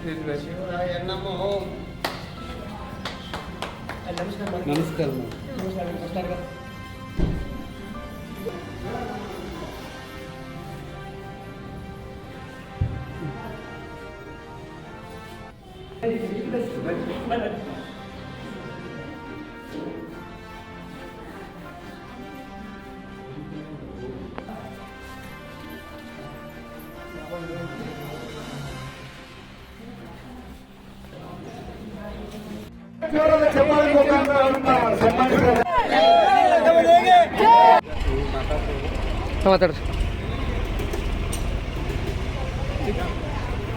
ಶಿವರಾಯ ನಮೋ. ನಮಸ್ಕಾರ.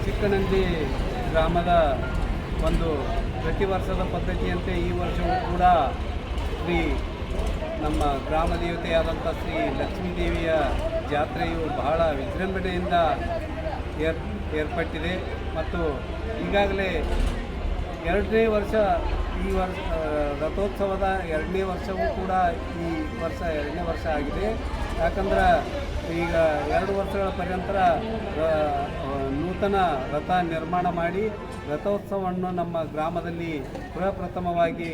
ಚಿಕ್ಕನಂದಿ ಗ್ರಾಮದ ಒಂದು ಪ್ರತಿ ವರ್ಷದ ಪದ್ಧತಿಯಂತೆ ಈ ವರ್ಷವೂ ಕೂಡ ಶ್ರೀ ನಮ್ಮ ಗ್ರಾಮ ದೇವತೆಯಾದಂಥ ಶ್ರೀ ಲಕ್ಷ್ಮೀದೇವಿಯ ಜಾತ್ರೆಯು ಬಹಳ ವಿಜೃಂಭಣೆಯಿಂದ ಏರ್ಪಟ್ಟಿದೆ ಮತ್ತು ಈಗಾಗಲೇ ಎರಡನೇ ವರ್ಷ ಈ ವರ್ಷ ರಥೋತ್ಸವದ ಎರಡನೇ ವರ್ಷವೂ ಕೂಡ ಈ ವರ್ಷ ಎರಡನೇ ವರ್ಷ ಆಗಿದೆ. ಯಾಕಂದ್ರೆ ಈಗ 2 ವರ್ಷಗಳ ಪರ್ಯಂತರ ನೂತನ ರಥ ನಿರ್ಮಾಣ ಮಾಡಿ ರಥೋತ್ಸವವನ್ನು ನಮ್ಮ ಗ್ರಾಮದಲ್ಲಿ ಪ್ರಪ್ರಥಮವಾಗಿ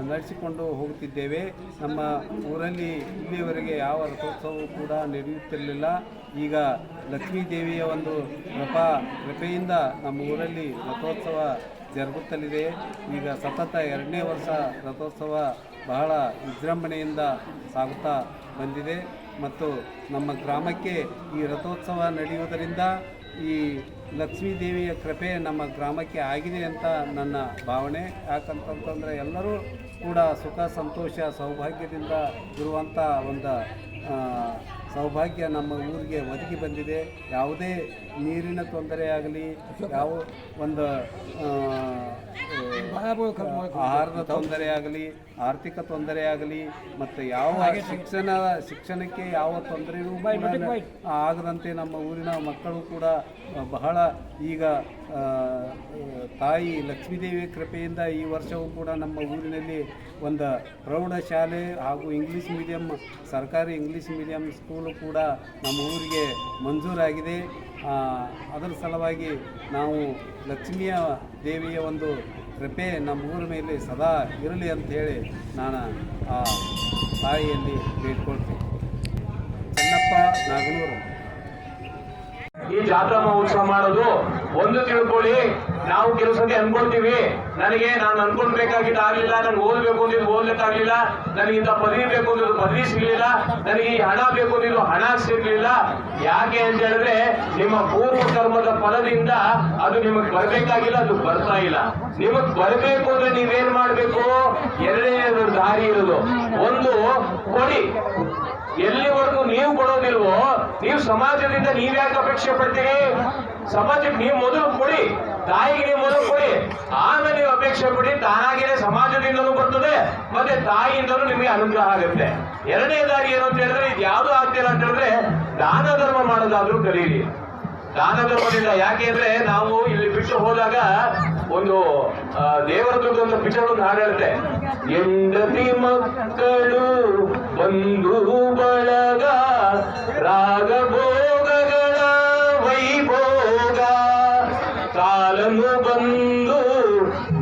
ನಡೆಸಿಕೊಂಡು ಹೋಗುತ್ತಿದ್ದೇವೆ. ನಮ್ಮ ಊರಲ್ಲಿ ಇಲ್ಲಿಯವರೆಗೆ ಯಾವ ರಥೋತ್ಸವವೂ ಕೂಡ ನಡೆಯುತ್ತಿರಲಿಲ್ಲ. ಈಗ ಲಕ್ಷ್ಮೀದೇವಿಯ ಒಂದು ಕೃಪೆಯಿಂದ ನಮ್ಮ ಊರಲ್ಲಿ ರಥೋತ್ಸವ ಜರುಗುತ್ತಲಿದೆ. ಈಗ ಸತತ 2ನೇ ವರ್ಷ ರಥೋತ್ಸವ ಬಹಳ ವಿಜೃಂಭಣೆಯಿಂದ ಸಾಗುತ್ತಾ ಬಂದಿದೆ ಮತ್ತು ನಮ್ಮ ಗ್ರಾಮಕ್ಕೆ ಈ ರಥೋತ್ಸವ ನಡೆಯುವುದರಿಂದ ಈ ಲಕ್ಷ್ಮೀದೇವಿಯ ಕೃಪೆ ನಮ್ಮ ಗ್ರಾಮಕ್ಕೆ ಆಗಿದೆ ಅಂತ ನನ್ನ ಭಾವನೆ. ಯಾಕಂತಂತಂದರೆ ಎಲ್ಲರೂ ಕೂಡ ಸುಖ ಸಂತೋಷ ಸೌಭಾಗ್ಯದಿಂದ ಇರುವಂಥ ಒಂದು ಸೌಭಾಗ್ಯ ನಮ್ಮ ಊರಿಗೆ ಒದಗಿ ಬಂದಿದೆ. ಯಾವುದೇ ನೀರಿನ ತೊಂದರೆ ಆಗಲಿ, ಯಾವ ಒಂದು ಆಹಾರದ ತೊಂದರೆ ಆಗಲಿ, ಆರ್ಥಿಕ ತೊಂದರೆ ಆಗಲಿ ಮತ್ತು ಯಾವ ಶಿಕ್ಷಣಕ್ಕೆ ಯಾವ ತೊಂದರೆಯೂ ಆಗದಂತೆ ನಮ್ಮ ಊರಿನ ಮಕ್ಕಳು ಕೂಡ ಬಹಳ ಈಗ ತಾಯಿ ಲಕ್ಷ್ಮೀದೇವಿ ಕೃಪೆಯಿಂದ ಈ ವರ್ಷವೂ ಕೂಡ ನಮ್ಮ ಊರಿನಲ್ಲಿ ಒಂದು ಪ್ರೌಢಶಾಲೆ ಹಾಗೂ ಇಂಗ್ಲೀಷ್ ಮೀಡಿಯಂ ಸರ್ಕಾರಿ ಇಂಗ್ಲೀಷ್ ಮೀಡಿಯಂ ಸ್ಕೂಲು ಕೂಡ ನಮ್ಮ ಊರಿಗೆ ಮಂಜೂರಾಗಿದೆ. ಅದರ ಸಲುವಾಗಿ ನಾವು ಲಕ್ಷ್ಮಿಯ ದೇವಿಯ ಒಂದು ಕೃಪೆ ನಮ್ಮ ಊರ ಮೇಲೆ ಸದಾ ಇರಲಿ ಅಂಥೇಳಿ ನಾನು ಆ ತಾಯಿಯಲ್ಲಿ ಬೇಡ್ಕೊಳ್ತೀನಿ. ಚೆನ್ನಪ್ಪ ನಾಗನೂರು. ಈ ಜಾತ್ರಾ ಮಹೋತ್ಸವ ಮಾಡೋದು ಒಂದು ತಿಳ್ಕೊಳ್ಳಿ. ನಾವು ಕೆಲವು ಸತಿ ಅನ್ಕೊಳ್ತೀವಿ, ನಾನು ಅನ್ಕೊಳ್ಬೇಕಾಗಿದ್ದು ಆಗ್ಲಿಲ್ಲ, ನನ್ಗೆ ಓದ್ಬೇಕು ಅಂದಿದ್ದು ಓದ್ಲಿಕ್ಕಾಗ್ಲಿಲ್ಲ, ನನಗೆ ಇಂಥ ಪದವಿ ಬೇಕು ಅಂದಿದ್ದು ಪದವಿ ಸಿಗ್ಲಿಲ್ಲ, ನನಗೆ ಈ ಹಣ ಬೇಕು ಅಂದಿದ್ದು ಹಣ ಸಿಗ್ಲಿಲ್ಲ. ಯಾಕೆ ಅಂತ ಹೇಳಿದ್ರೆ ನಿಮ್ಮ ಪೂರ್ವ ಕರ್ಮದ ಫಲದಿಂದ ಅದು ನಿಮಗ್ ಬರ್ಬೇಕಾಗಿಲ್ಲ, ಅದು ಬರ್ತಾ ಇಲ್ಲ. ನಿಮಗ್ ಬರ್ಬೇಕು ಅಂದ್ರೆ ನೀವೇನ್ ಮಾಡ್ಬೇಕು? ಎರಡನೇ ದಾರಿ ಇರೋದು. ಒಂದು, ಕೊಡಿ. ಎಲ್ಲಿವರೆಗೂ ನೀವು ಕೊಡೋದಿಲ್ವೋ ನೀವು ಸಮಾಜದಿಂದ ನೀವ್ಯಾಕೆ ಅಪೇಕ್ಷೆ ಪಡ್ತೀರಿ? ಸಮಾಜಕ್ಕೆ ನೀವು ಮೊದಲು ಕೊಡಿ, ತಾಯಿಗೆ ನೀವು ಮೊದಲು ಕೊಡಿ, ಆಮೇಲೆ ನೀವು ಅಪೇಕ್ಷೆ ಪಡಿ. ತಾನಾಗಿಯೇ ಸಮಾಜದಿಂದಲೂ ಬರ್ತದೆ ಮತ್ತೆ ತಾಯಿಯಿಂದಲೂ ನಿಮಗೆ ಅನುಗ್ರಹ ಆಗುತ್ತೆ. ಎರಡನೇ ದಾರಿ ಏನು ಅಂತ ಹೇಳಿದ್ರೆ, ಇದು ಯಾವುದು ಆಗ್ತಿಲ್ಲ ಅಂತ ಹೇಳಿದ್ರೆ ದಾನ ಧರ್ಮ ಮಾಡೋದಾದ್ರೂ ಕಲೀರಿ. ದಾನ ಧರ್ಮದಿಂದ ಯಾಕೆ ಅಂದ್ರೆ ನಾವು ಇಲ್ಲಿ ಬಿಟ್ಟು ಹೋದಾಗ ಒಂದು ದೇವರದ್ದು ಒಂದು ಪಿಕ್ಚರ್ ಹಾಡು ಹೇಳುತ್ತೆ, ಹೆಂಡತಿ ಮಕ್ಕಳು ಬಂಧು ಬಳಗ ರಾಗಭೋಗಗಳ ವೈಭೋಗ ಕಾಲನು ಬಂದು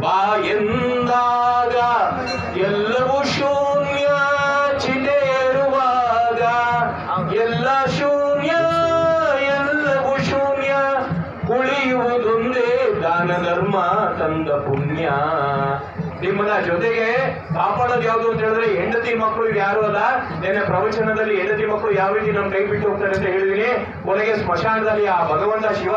ಬಾಯೆಂದಾಗ ಎಲ್ಲವೂ ಶೂನ್ಯ ಚಿತೆಯಿರುವಾಗ ಎಲ್ಲ ಶೂನ್ಯ ಎಲ್ಲವೂ ಶೂನ್ಯ ಉಳಿಯುವುದೊಂದೇ ದಾನ ಧರ್ಮ ತಂದ ಪುಣ್ಯ. ನಿಮ್ಮನ್ನ ಜೊತೆಗೆ ಕಾಪಾಡೋದು ಯಾವುದು ಅಂತ ಹೇಳಿದ್ರೆ ಹೆಂಡತಿ ಮಕ್ಕಳು ಯಾರು ಅಲ್ಲ. ನಿನ್ನೆ ಪ್ರವಚನದಲ್ಲಿ ಹೆಂಡತಿ ಮಕ್ಕಳು ಯಾವ ರೀತಿ ನಮ್ಮ ಕೈ ಬಿಟ್ಟು ಹೋಗ್ತಾರೆ ಅಂತ ಹೇಳಿದೀನಿ. ಕೊನೆಗೆ ಸ್ಮಶಾನದಲ್ಲಿ ಆ ಭಗವಂತ ಶಿವ